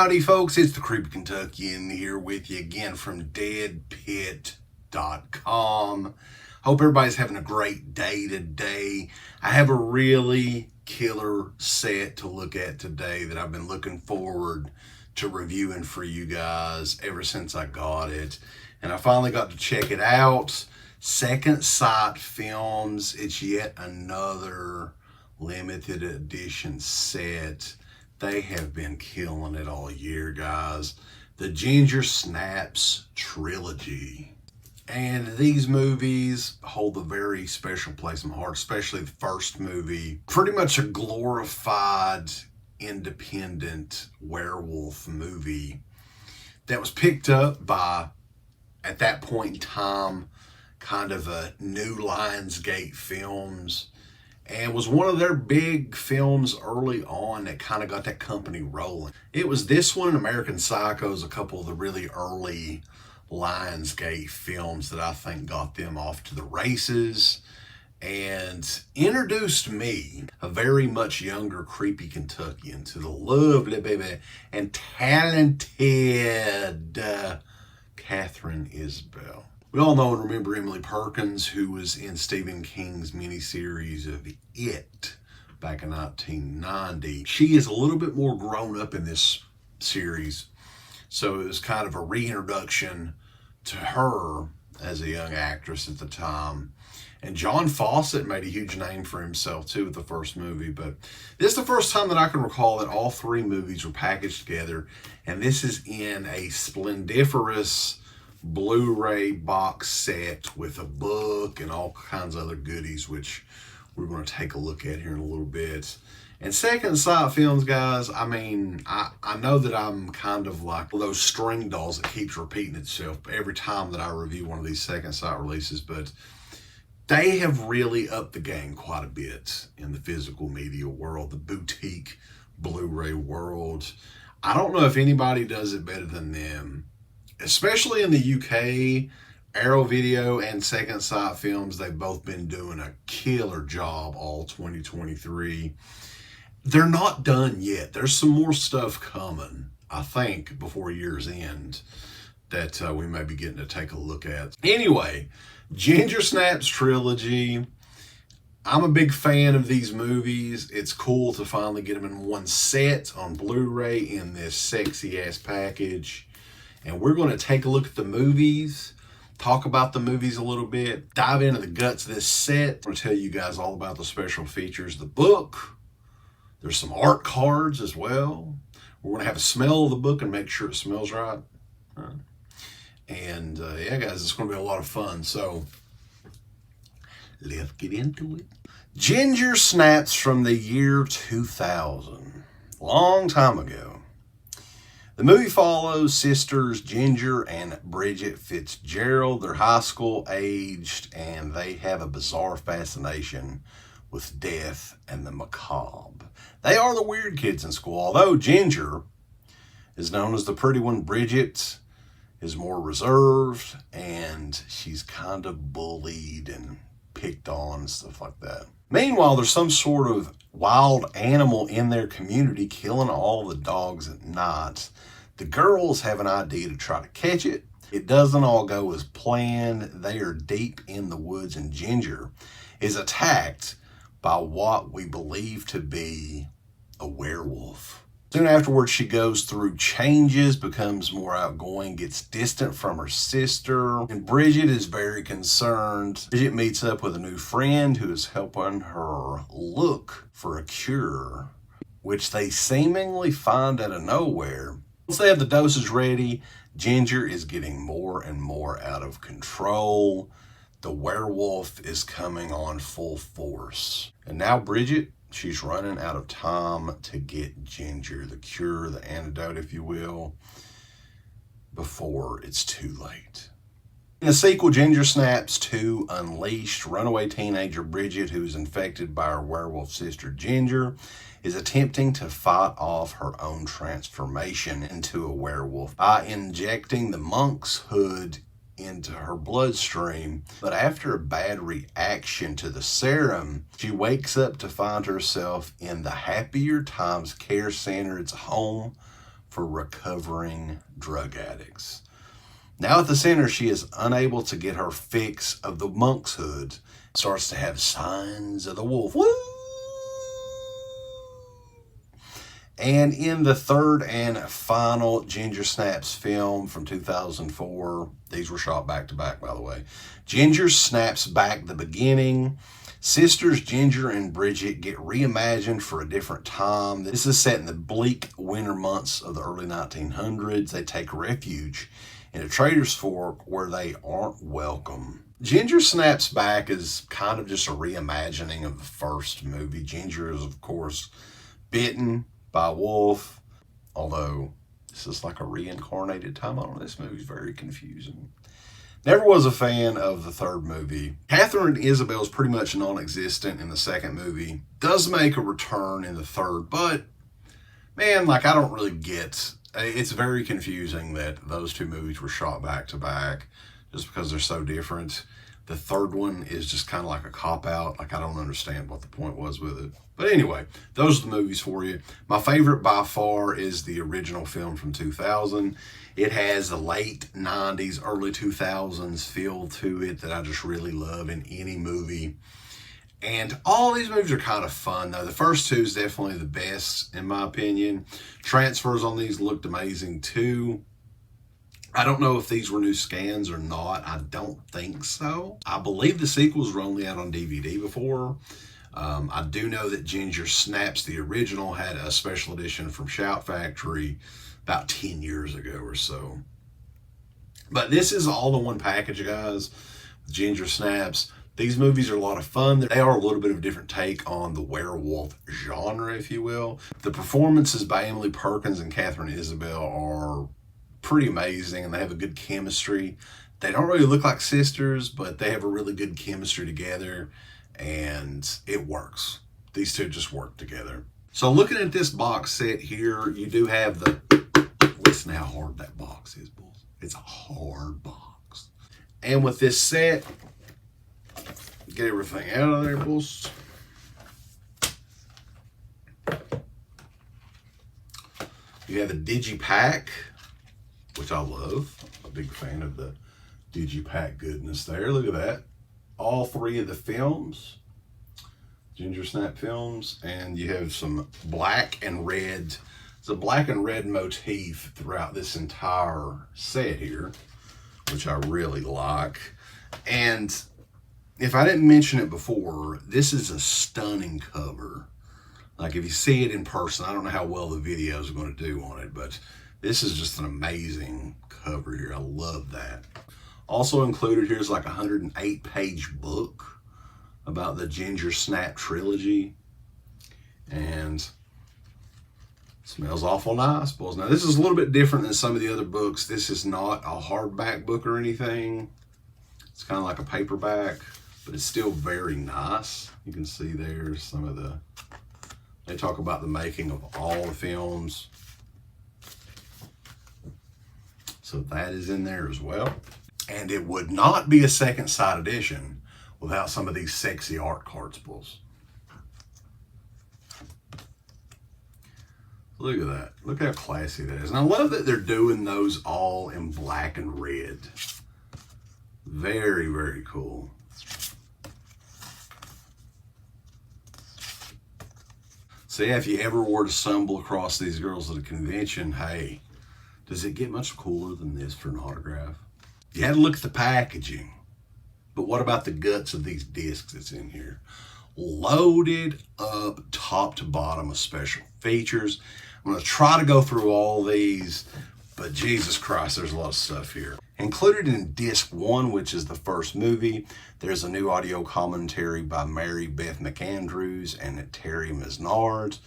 Howdy folks, it's the Creepy Kentuckian here with you again from deadpit.com. Hope everybody's having a great day today. I have a really killer set to look at today that I've been looking forward to reviewing for you guys ever since I got it. And I finally got to check it out. Second Sight Films. It's yet another limited edition set. They have been killing it all year, guys. The Ginger Snaps Trilogy. And these movies hold a very special place in my heart, especially the first movie. Pretty much a glorified, independent werewolf movie that was picked up by, at that point in time, kind of a new Lionsgate Films. And was one of their big films early on that kind of got that company rolling. It was this one and American Psycho's a couple of the really early Lionsgate films that I think got them off to the races and introduced me, a very much younger Creepy Kentuckian, to the lovely baby and talented Katherine Isabelle. We all know and remember Emily Perkins, who was in Stephen King's miniseries of It back in 1990. She is a little bit more grown up in this series, so it was kind of a reintroduction to her as a young actress at the time. And John Fawcett made a huge name for himself too with the first movie, but this is the first time that I can recall that all three movies were packaged together, and this is in a splendiferous Blu-ray box set with a book and all kinds of other goodies, which we're going to take a look at here in a little bit. And Second Sight Films, guys, I mean, I know that I'm kind of like those string dolls that keeps repeating itself every time that I review one of these Second Sight releases, but they have really upped the game quite a bit in the physical media world, the boutique Blu-ray world. I don't know if anybody does it better than them. Especially in the UK, Arrow Video and Second Sight Films, they've both been doing a killer job all 2023. They're not done yet. There's some more stuff coming, I think, before year's end that we may be getting to take a look at. Anyway, Ginger Snaps Trilogy. I'm a big fan of these movies. It's cool to finally get them in one set on Blu-ray in this sexy-ass package. And we're going to take a look at the movies, talk about the movies a little bit, dive into the guts of this set. I'm going to tell you guys all about the special features of the book. There's some art cards as well. We're going to have a smell of the book and make sure it smells right. And yeah, guys, it's going to be a lot of fun. So let's get into it. Ginger Snaps from the year 2000. Long time ago. The movie follows sisters Ginger and Bridget Fitzgerald. They're high school aged and they have a bizarre fascination with death and the macabre. They are the weird kids in school, although Ginger is known as the pretty one. Bridget is more reserved and she's kind of bullied and picked on and stuff like that. Meanwhile, there's some sort of wild animal in their community killing all the dogs at night. The girls have an idea to try to catch it. It doesn't all go as planned. They are deep in the woods and Ginger is attacked by what we believe to be a werewolf. Soon afterwards, she goes through changes, becomes more outgoing, gets distant from her sister, and Bridget is very concerned. Bridget meets up with a new friend who is helping her look for a cure, which they seemingly find out of nowhere. Once they have the dosage ready, Ginger is getting more and more out of control. The werewolf is coming on full force. And now Bridget, she's running out of time to get Ginger the cure, the antidote, if you will, before it's too late. In the sequel, Ginger Snaps 2 Unleashed, runaway teenager Bridget, who is infected by her werewolf sister Ginger, is attempting to fight off her own transformation into a werewolf by injecting the monk's hood into her bloodstream. But after a bad reaction to the serum, she wakes up to find herself in the Happier Times Care Center. It's a home for recovering drug addicts. Now at the center, she is unable to get her fix of the monkshood, starts to have signs of the wolf. Woo! And in the third and final Ginger Snaps film from 2004, these were shot back to back, by the way. Ginger Snaps Back the Beginning. Sisters Ginger and Bridget get reimagined for a different time. This is set in the bleak winter months of the early 1900s. They take refuge in a trader's fork where they aren't welcome. Ginger Snaps Back is kind of just a reimagining of the first movie. Ginger is, of course, bitten by a wolf, although this is like a reincarnated time. I don't know, this movie's very confusing. Never was a fan of the third movie. Katherine and Isabelle is pretty much non-existent in the second movie. Does make a return in the third, but man, like I don't really get. It's very confusing that those two movies were shot back to back just because they're so different. The third one is just kind of like a cop-out. Like I don't understand what the point was with it. But anyway, those are the movies for you. My favorite by far is the original film from 2000. It has the late 90s, early 2000s feel to it that I just really love in any movie. And all these movies are kind of fun, though. The first two is definitely the best, in my opinion. Transfers on these looked amazing, too. I don't know if these were new scans or not. I don't think so. I believe the sequels were only out on DVD before. I do know that Ginger Snaps, the original, had a special edition from Shout Factory about 10 years ago or so. But this is all in one package, guys. Ginger Snaps. These movies are a lot of fun. They are a little bit of a different take on the werewolf genre, if you will. The performances by Emily Perkins and Katherine Isabelle are pretty amazing, and they have a good chemistry. They don't really look like sisters, but they have a really good chemistry together, and it works. These two just work together. So looking at this box set here, you do have the, listen how hard that box is, bulls. It's a hard box. And with this set, get everything out of there, bulls. You have the Digipack, which I love. I'm a big fan of the Digipack goodness there. Look at that. All three of the films, Ginger Snap films, and you have some black and red. It's a black and red motif throughout this entire set here, which I really like. And if I didn't mention it before, this is a stunning cover. Like if you see it in person, I don't know how well the video is going to do on it, but this is just an amazing cover here. I love that. Also included here is like a 108-page book about the Ginger Snap Trilogy. And it smells awful nice, boys. Now this is a little bit different than some of the other books. This is not a hardback book or anything. It's kind of like a paperback, but it's still very nice. You can see there's some of the, they talk about the making of all the films. So that is in there as well. And it would not be a second side edition without some of these sexy art cards, bulls. Look at that. Look how classy that is. And I love that they're doing those all in black and red. Very, very cool. So yeah, if you ever were to stumble across these girls at a convention, hey, does it get much cooler than this for an autograph? You had to look at the packaging. But what about the guts of these discs that's in here? Loaded up top to bottom with special features. I'm going to try to go through all these, but Jesus Christ, there's a lot of stuff here. Included in disc 1, which is the first movie, there's a new audio commentary by Mary Beth McAndrews and Terry Mesnard,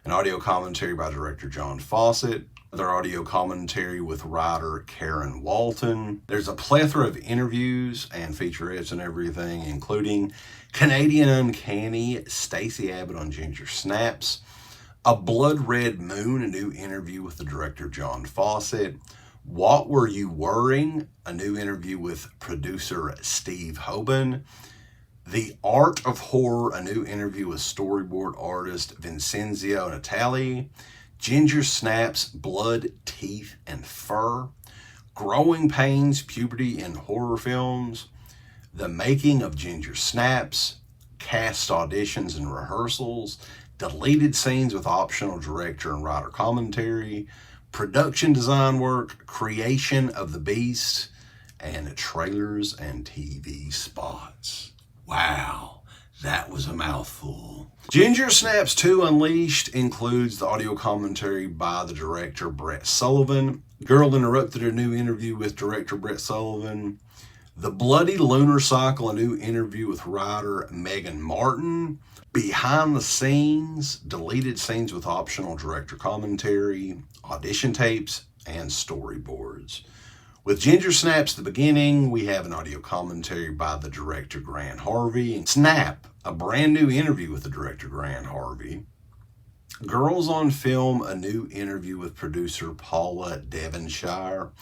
an audio commentary by director John Fawcett, another audio commentary with writer Karen Walton. There's a plethora of interviews and featurettes and everything, including Canadian Uncanny, Stacey Abbott on Ginger Snaps, A Blood Red Moon, a new interview with the director John Fawcett, What Were You Wearing, a new interview with producer Steve Hoban, The Art of Horror, a new interview with storyboard artist Vincenzo Natali, Ginger Snaps Blood, Teeth, and Fur, Growing Pains, Puberty in Horror Films, The Making of Ginger Snaps, Cast Auditions and Rehearsals, Deleted Scenes with Optional Director and Writer Commentary, Production Design Work, Creation of the Beast, and Trailers and TV Spots. Wow, that was a mouthful. Ginger Snaps 2 Unleashed includes the audio commentary by the director Brett Sullivan. Girl Interrupted, a new interview with director Brett Sullivan. The Bloody Lunar Cycle, a new interview with writer Megan Martin. Behind the Scenes, deleted scenes with optional director commentary, audition tapes, and storyboards. With Ginger Snaps The Beginning, we have an audio commentary by the director Grant Harvey. And Snap, a brand new interview with the director Grant Harvey. Girls on Film, a new interview with producer Paula Devonshire.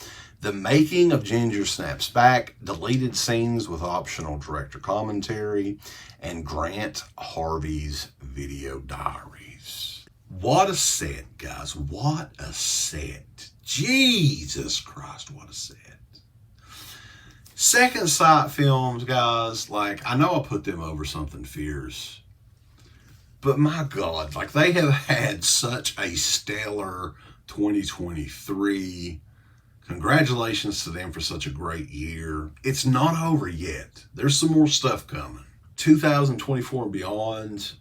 The Making of Ginger Snaps Back, deleted scenes with optional director commentary, and Grant Harvey's video diaries. What a set, guys. What a set. Jesus Christ, what a set. Second Sight Films, guys, like, I know I put them over Something Fierce, but my God, like, they have had such a stellar 2023. Congratulations to them for such a great year. It's not over yet. There's some more stuff coming. 2024 and beyond,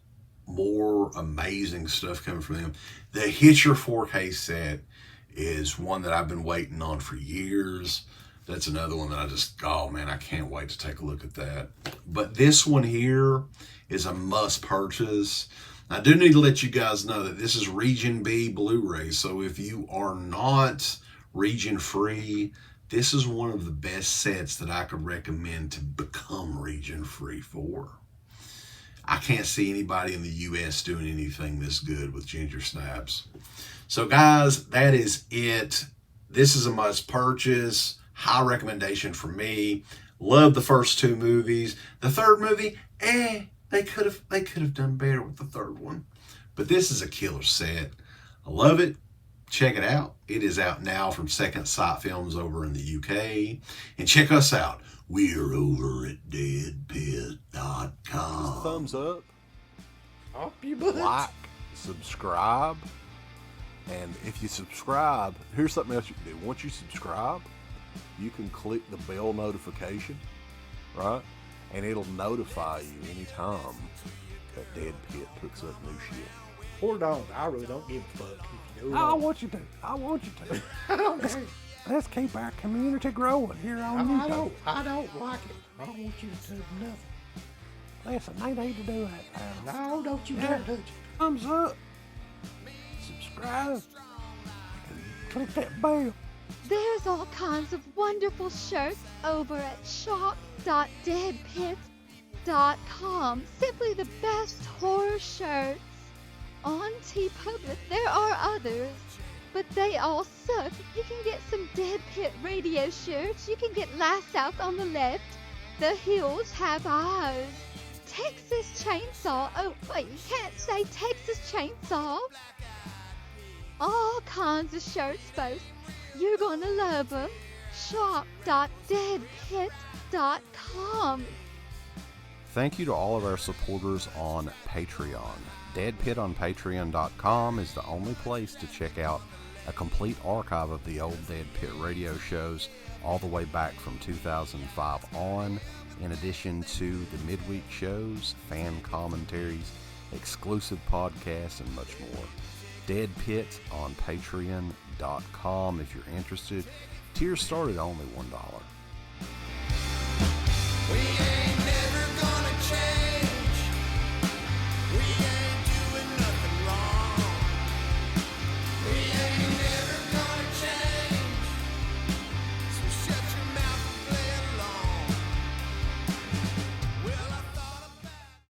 more amazing stuff coming from them. The Hitcher 4K set is one that I've been waiting on for years. That's another one that I just, oh man, I can't wait to take a look at that. But this one here is a must purchase. I do need to let you guys know that this is Region B Blu-ray. So if you are not region free, this is one of the best sets that I could recommend to become region free for. I can't see anybody in the US doing anything this good with Ginger Snaps. So guys, that is it. This is a must purchase. High recommendation for me. Love the first two movies. The third movie, they could have done better with the third one. But this is a killer set. I love it. Check it out. It is out now from Second Sight Films over in the UK. And check us out. We're over at deadpit.com. Thumbs up. Up your butt. Like, subscribe. And if you subscribe, here's something else you can do. Once you subscribe, you can click the bell notification, right? And it'll notify you anytime that Dead Pit puts up new shit. Or don't. I really don't give a fuck. If you do I want you to. I want you to. I don't care. Let's keep our community growing here on YouTube. I don't like it. I don't want you to do nothing. Listen, they need to do that now. No, don't you dare touch it. Thumbs up. Subscribe. And click that bell. There's all kinds of wonderful shirts over at shop.deadpit.com. Simply the best horror shirts. On TeePublic, there are others, but they all suck. You can get some Dead Pit radio shirts. You can get Last South on the left. The Hills Have Eyes. Texas Chainsaw. Oh, wait, you can't say Texas Chainsaw. All kinds of shirts, folks. You're gonna love them. Shop.deadpit.com. Thank you to all of our supporters on Patreon. Dead Pit on Patreon.com is the only place to check out a complete archive of the old Dead Pit radio shows all the way back from 2005 on, in addition to the midweek shows, fan commentaries, exclusive podcasts, and much more. Dead Pit on Patreon.com if you're interested. Tiers start at only $1.